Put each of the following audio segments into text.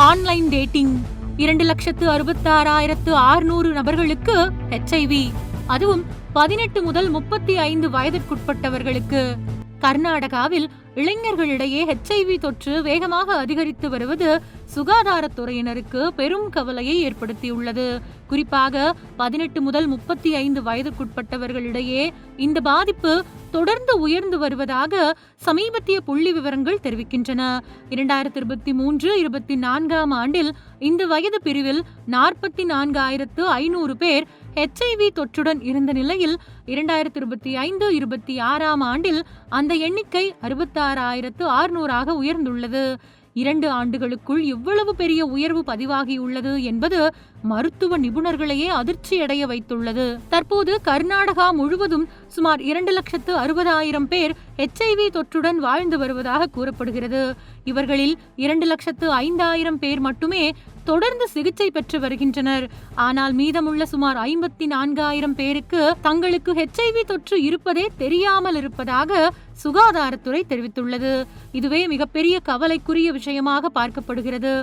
Online dating 2,66,600 நபர்களுக்கு HIV, அதுவும் 18 முதல் 35 வயதிற்குட்பட்டவர்களுக்கு. கர்நாடகாவில் இளைஞர்களிடையே HIV தொற்று வேகமாக அதிகரித்து வருவது சுகாதாரத்துறையினருக்கு பெரும் கவலையை ஏற்படுத்தியுள்ளது. குறிப்பாக 18 முதல் 35 வயதுக்குட்பட்டவர்களிடையே இந்த பாதிப்பு தொடர்ந்து உயர்ந்து வருவதாக சமீபத்திய புள்ளி விவரங்கள் தெரிவிக்கின்றன. 2023-24 ஆண்டில் இந்த வயது பிரிவில் 44,500 பேர் HIV தொற்றுடன் இருந்த நிலையில் 2025-26 ஆண்டில் அந்த எண்ணிக்கை 66,600 உயர்ந்துள்ளது. 2 ஆண்டுகளுக்குள் இவ்வளவு பெரிய உயர்வு பதிவாகியுள்ளது என்பது மருத்துவ நிபுணர்களையே அதிர்ச்சியடைய வைத்துள்ளது. தற்போது கர்நாடகா முழுவதும் சுமார் 2,60,000 பேர் HIV தொற்றுடன் வாழ்ந்து வருவதாக கூறப்படுகிறது. இவர்களில் 2,05,000 பேர் மட்டுமே தொடர்ந்து சிகிச்சை பெற்று வருகின்றனர். ஆனால் மீதமுள்ள சுமார் 54,000 பேருக்கு தங்களுக்கு HIV தொற்று இருப்பதே தெரியாமல் இருப்பதாக சுகாதாரத்துறை தெரிவித்துள்ளது. இதுவே மிகப்பெரிய கவலைக்குரிய விஷயமாக பார்க்கப்படுகிறது.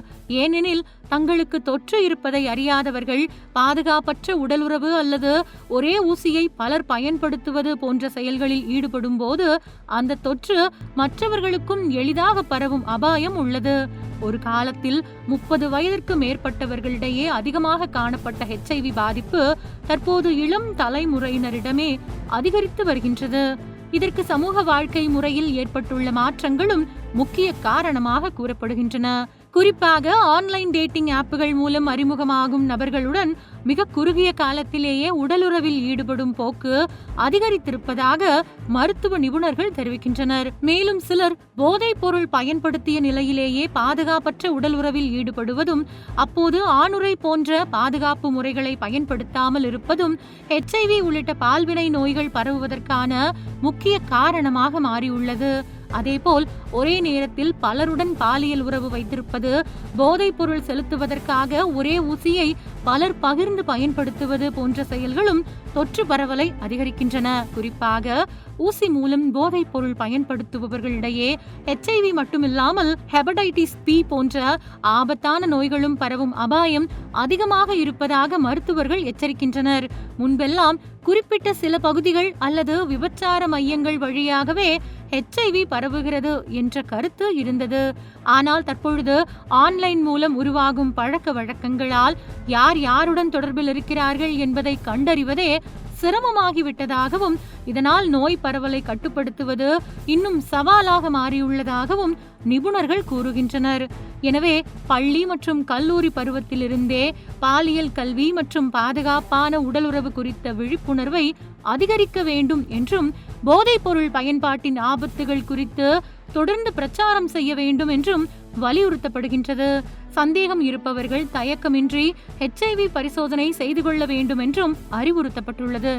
ஏனெனில் தங்களுக்கு தொற்று இருப்பதை அறியாதவர்கள் பாதுகாப்பற்ற உடலுறவு அல்லது ஒரே ஊசியை பலர் பயன்படுத்துவது போன்ற செயல்களில் ஈடுபடும் போது அந்த தொற்று மற்றவர்களுக்கும் எளிதாக பரவும் அபாயம் உள்ளது. ஒரு காலத்தில் 30 வயதிற்கு மேற்பட்டவர்களிடையே அதிகமாக காணப்பட்ட HIV பாதிப்பு தற்போது இளம் தலைமுறையினரிடமே அதிகரித்து வருகின்றது. இதற்கு சமூக வாழ்க்கை முறையில் ஏற்பட்டுள்ள மாற்றங்களும் முக்கிய காரணமாக கூறப்படுகின்றன. குறிப்பாக ஆன்லைன் டேட்டிங் ஆப்புகள் மூலம் அறிமுகமாகும் நபர்களுடன் மிக குறுகிய காலத்திலேயே உடலுறவில் ஈடுபடும் போக்கு அதிகரித்திருப்பதாக மருத்துவ நிபுணர்கள் தெரிவிக்கின்றனர். மேலும் சிலர் போதைப் பொருள் பயன்படுத்திய நிலையிலேயே பாதுகாப்பற்ற உடலுறவில் ஈடுபடுவதும், அப்போது ஆணுறை போன்ற பாதுகாப்பு முறைகளை பயன்படுத்தாமல் இருப்பதும் HIV உள்ளிட்ட பால்வினை நோய்கள் பரவுவதற்கான முக்கிய காரணமாக மாறியுள்ளது. அதேபோல் ஒரே நேரத்தில் பலருடன் பாலியல் உறவு வைத்திருப்பது, போதைப் பொருள் செலுத்துவதற்காக ஒரே ஊசியை பலர் பகிர்ந்து பயன்படுத்துவது போன்ற செயல்களும் தொற்று பரவலை அதிகரிக்கின்றன. குறிப்பாக ஊசி மூலம் போதைப் பொருள் பயன்படுத்துபவர்களிடையே HIV மட்டுமில்லாமல் ஹெபடைட்டிஸ் B போன்ற ஆபத்தான நோய்களும் பரவும் அபாயம் அதிகமாக இருப்பதாக மருத்துவர்கள் எச்சரிக்கின்றனர். முன்பெல்லாம் குறிப்பிட்ட சில பகுதிகள் அல்லது விபச்சார மையங்கள் வழியாகவே HIV பரவுகிறது என்ற கருத்து இருந்தது. ஆனால் தற்பொழுது ஆன்லைன் மூலம் உருவாகும் பழக்க வழக்கங்களால் யார் யாருடன் தொடர்பில் இருக்கிறார்கள் என்பதை கண்டறிவதே சிரமமாகிவிட்டதாகவும், இதனால் நோய் பரவலை கட்டுப்படுத்துவது இன்னும் சவாலாக மாறியுள்ளதாகவும் நிபுணர்கள் கூறுகின்றனர். எனவே பள்ளி மற்றும் கல்லூரி பருவத்திலிருந்தே பாலியல் கல்வி மற்றும் பாதுகாப்பான உடலுறவு குறித்த விழிப்புணர்வை அதிகரிக்க வேண்டும் என்றும், போதைப் பொருள் பயன்பாட்டின் ஆபத்துகள் குறித்து தொடர்ந்து பிரச்சாரம் செய்ய வேண்டும் என்றும் வலியுறுத்தப்படுகின்றது. சந்தேகம் இருப்பவர்கள் தயக்கமின்றி HIV பரிசோதனை செய்து கொள்ள வேண்டும் என்றும் அறிவுறுத்தப்பட்டுள்ளது.